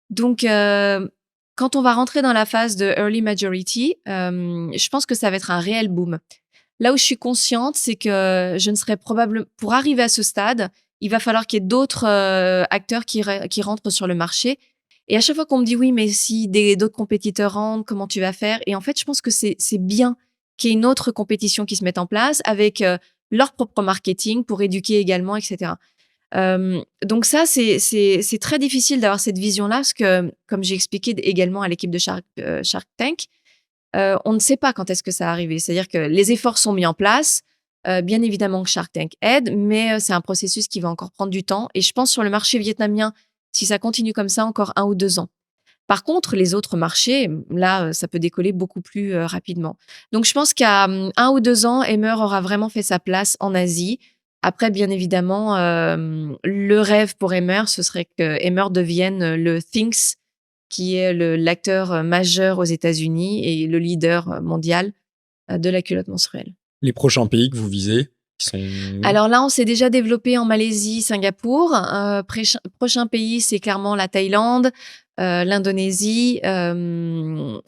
Donc, quand on va rentrer dans la phase de early majority, je pense que ça va être un réel boom. Là où je suis consciente, c'est que je ne serai probable pour arriver à ce stade, il va falloir qu'il y ait d'autres, acteurs qui rentrent sur le marché et à chaque fois qu'on me dit: «Oui, mais si d'autres compétiteurs rentrent, comment tu vas faire?» et en fait, je pense que c'est bien qu'il y ait une autre compétition qui se mette en place avec, leur propre marketing pour éduquer également et cetera. Donc ça, c'est très difficile d'avoir cette vision-là parce que, comme j'ai expliqué également à l'équipe de Shark Tank, on ne sait pas quand est-ce que ça va arriver. C'est-à-dire que les efforts sont mis en place, Bien évidemment que Shark Tank aide, mais c'est un processus qui va encore prendre du temps. Et je pense sur le marché vietnamien, si ça continue comme ça, encore 1 ou 2 ans. Par contre, les autres marchés, là, ça peut décoller beaucoup plus rapidement. Donc, je pense qu'à 1 ou 2 ans, Emmer aura vraiment fait sa place en Asie. Après, bien évidemment, le rêve pour Emmer, ce serait que Emmer devienne le Things, qui est l'acteur majeur aux États-Unis et le leader mondial de la culotte menstruelle. Les prochains pays que vous visez, qui sont où? Alors là, on s'est déjà développé en Malaisie, Singapour. Prochain pays, c'est clairement la Thaïlande, l'Indonésie, le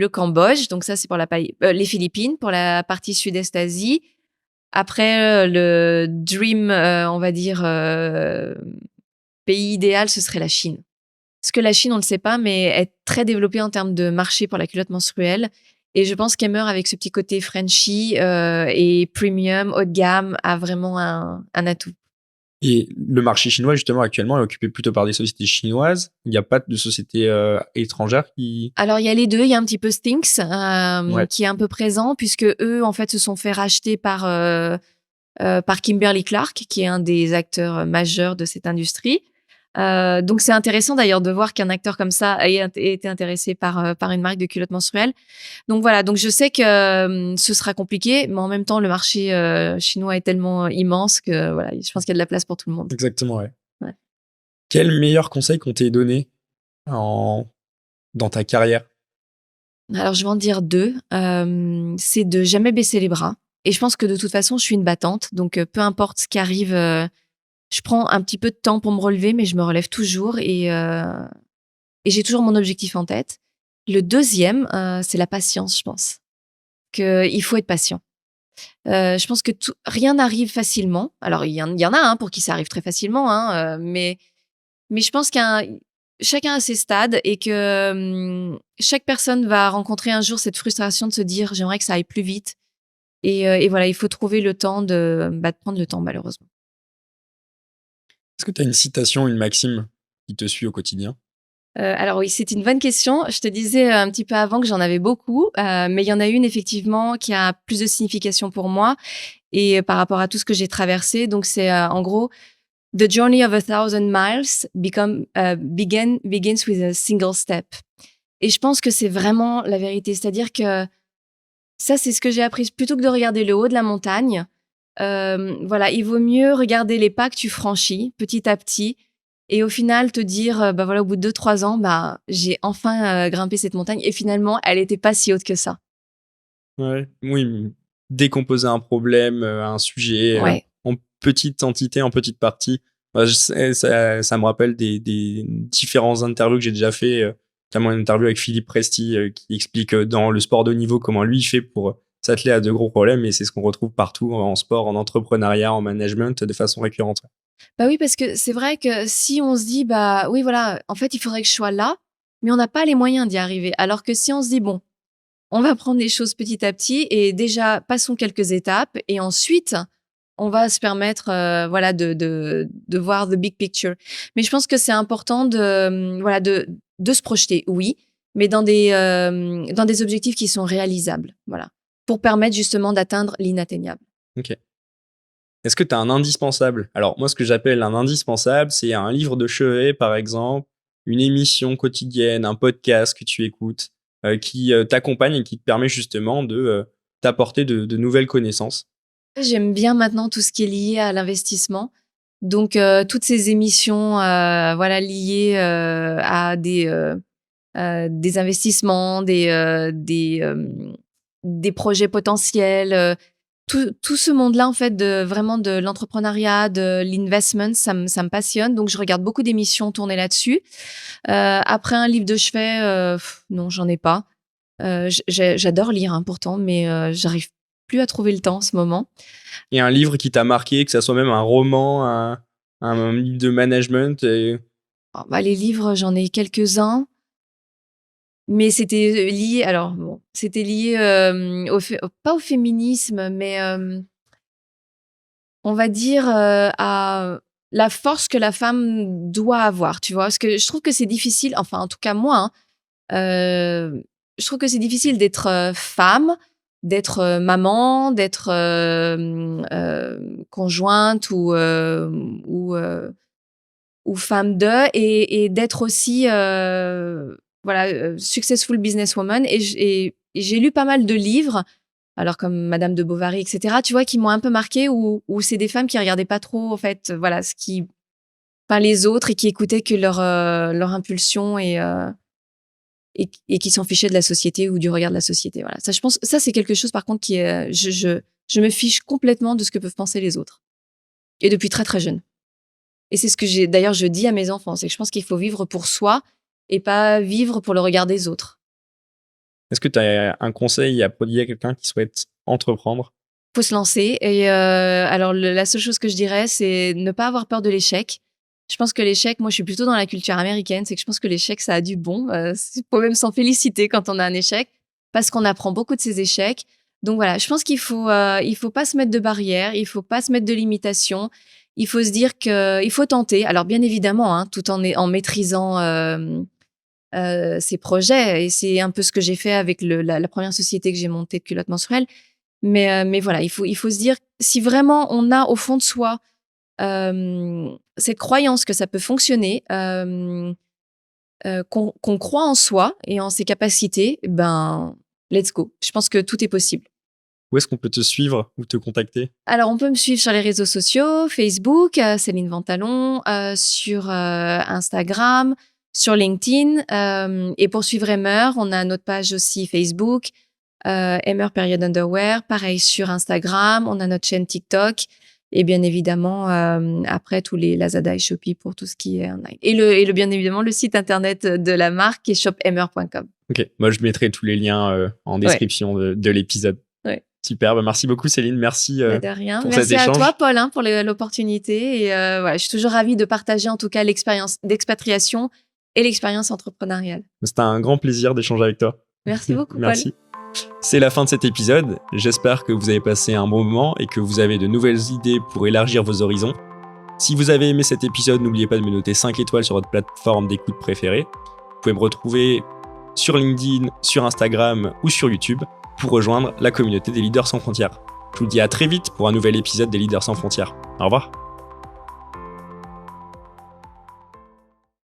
Cambodge. Donc ça, c'est pour les Philippines, pour la partie Sud-Est Asie. Après, le dream, on va dire, pays idéal, ce serait la Chine. Parce que la Chine, on ne le sait pas, mais est très développée en termes de marché pour la culotte menstruelle. Et je pense qu'Emmer, avec ce petit côté Frenchy et premium, haut de gamme, a vraiment un atout. Et le marché chinois, justement, actuellement, est occupé plutôt par des sociétés chinoises. Il n'y a pas de sociétés étrangères qui... Alors, il y a les deux. Il y a un petit peu Stinks Ouais. qui est un peu présent, puisque eux, en fait, se sont fait racheter par Kimberly-Clark, qui est un des acteurs majeurs de cette industrie. Donc, c'est intéressant d'ailleurs de voir qu'un acteur comme ça ait été intéressé par une marque de culottes menstruelles. Donc voilà, donc je sais que ce sera compliqué, mais en même temps, le marché chinois est tellement immense que voilà, je pense qu'il y a de la place pour tout le monde. Exactement, ouais. Ouais. Quel meilleur conseil qu'on t'ait donné dans ta carrière? Alors, je vais en dire 2. C'est de jamais baisser les bras. Et je pense que de toute façon, je suis une battante. Donc, peu importe ce qui arrive, je prends un petit peu de temps pour me relever, mais je me relève toujours et j'ai toujours mon objectif en tête. Le deuxième, c'est la patience, je pense. Il faut être patient. Je pense que rien n'arrive facilement. Alors, il y en a pour qui ça arrive très facilement, mais je pense chacun a ses stades et que chaque personne va rencontrer un jour cette frustration de se dire j'aimerais que ça aille plus vite. Et voilà, il faut trouver le temps de prendre le temps, malheureusement. Est-ce que tu as une citation, une maxime qui te suit au quotidien? Alors oui, c'est une bonne question. Je te disais un petit peu avant que j'en avais beaucoup, mais il y en a une effectivement qui a plus de signification pour moi et par rapport à tout ce que j'ai traversé. Donc c'est en gros The journey of 1,000 miles begins with a single step. Et je pense que c'est vraiment la vérité. C'est-à-dire que ça, c'est ce que j'ai appris. Plutôt que de regarder le haut de la montagne, voilà, il vaut mieux regarder les pas que tu franchis petit à petit. Et au final, te dire, voilà, au bout de 2-3 ans, j'ai enfin grimpé cette montagne. Et finalement, elle n'était pas si haute que ça. Ouais. Oui, décomposer un problème, un sujet Ouais. en petite entité, en petite partie. Ça me rappelle des différentes interviews que j'ai déjà fait, notamment une interview avec Philippe Presti qui explique dans le sport de haut niveau comment lui il fait pour s'atteler à de gros problèmes, et c'est ce qu'on retrouve partout en sport, en entrepreneuriat, en management, de façon récurrente. Bah oui, parce que c'est vrai que si on se dit, oui, voilà, en fait, il faudrait que je sois là, mais on n'a pas les moyens d'y arriver. Alors que si on se dit, bon, on va prendre les choses petit à petit et déjà, passons quelques étapes et ensuite, on va se permettre voilà, de voir the big picture. Mais je pense que c'est important voilà, de se projeter, oui, mais dans des objectifs qui sont réalisables, voilà, pour permettre justement d'atteindre l'inatteignable. Ok. Est-ce que tu as un indispensable? Alors, moi, ce que j'appelle un indispensable, c'est un livre de chevet, par exemple, une émission quotidienne, un podcast que tu écoutes, qui t'accompagne et qui te permet justement de t'apporter de nouvelles connaissances. J'aime bien maintenant tout ce qui est lié à l'investissement. Donc, toutes ces émissions voilà, liées à des investissements, des projets potentiels. Tout ce monde-là, en fait, vraiment de l'entrepreneuriat, de l'investment, ça me passionne. Donc, je regarde beaucoup d'émissions tournées là-dessus. Après, un livre de chevet, non, j'en ai pas. J'adore lire, pourtant, mais j'arrive plus à trouver le temps en ce moment. Et un livre qui t'a marqué, que ça soit même un roman, un livre de management. Les livres, j'en ai quelques-uns. Mais c'était lié, alors bon, c'était lié pas au féminisme, mais on va dire à la force que la femme doit avoir, tu vois. Parce que je trouve que c'est difficile, enfin en tout cas moi, je trouve que c'est difficile d'être femme, d'être maman, d'être conjointe ou femme de, et d'être aussi successful businesswoman. Et j'ai lu pas mal de livres, alors comme Madame de Bovary, etc. Tu vois, qui m'ont un peu marqué, où c'est des femmes qui regardaient pas trop en fait, voilà, les autres, et qui écoutaient que leur impulsion, et qui s'en fichaient de la société ou du regard de la société. Voilà. Ça, je pense, ça c'est quelque chose par contre qui est, je me fiche complètement de ce que peuvent penser les autres. Et depuis très très jeune. Et c'est ce que je dis à mes enfants, c'est que je pense qu'il faut vivre pour soi et pas vivre pour le regard des autres. Est-ce que tu as un conseil à prodiguer à quelqu'un qui souhaite entreprendre? Faut se lancer. Et alors la seule chose que je dirais, c'est ne pas avoir peur de l'échec. Je pense que l'échec, moi je suis plutôt dans la culture américaine, c'est que je pense que l'échec ça a du bon. Il faut même s'en féliciter quand on a un échec, parce qu'on apprend beaucoup de ses échecs. Donc voilà, je pense qu'il faut pas se mettre de barrières, il faut pas se mettre de limitations. Il faut se dire qu'il faut tenter. Alors bien évidemment, hein, tout en maîtrisant ses projets. Et c'est un peu ce que j'ai fait avec la première société que j'ai montée de culottes menstruelles. Mais voilà, il faut se dire, si vraiment on a au fond de soi cette croyance que ça peut fonctionner, qu'on croit en soi et en ses capacités, ben let's go. Je pense que tout est possible. Où est-ce qu'on peut te suivre ou te contacter? Alors, on peut me suivre sur les réseaux sociaux, Facebook, Céline Ventalon, sur Instagram, sur LinkedIn. Et pour suivre Emmer, on a notre page aussi Facebook, Emmer Period Underwear. Pareil sur Instagram, on a notre chaîne TikTok. Et bien évidemment, après, tous les Lazada et Shopee pour tout ce qui est online. Et bien évidemment, le site internet de la marque qui est shopemmer.com. Ok, moi je mettrai tous les liens en description de l'épisode. Ouais. Super, merci beaucoup Céline, merci de rien. pour merci cet échange. Merci à toi Paul pour l'opportunité. Et je suis toujours ravie de partager en tout cas l'expérience d'expatriation et l'expérience entrepreneuriale. C'était un grand plaisir d'échanger avec toi. Merci beaucoup merci. Paul. C'est la fin de cet épisode. J'espère que vous avez passé un bon moment et que vous avez de nouvelles idées pour élargir vos horizons. Si vous avez aimé cet épisode, n'oubliez pas de me noter 5 étoiles sur votre plateforme d'écoute préférée. Vous pouvez me retrouver sur LinkedIn, sur Instagram ou sur YouTube pour rejoindre la communauté des Leaders sans frontières. Je vous dis à très vite pour un nouvel épisode des Leaders sans frontières. Au revoir.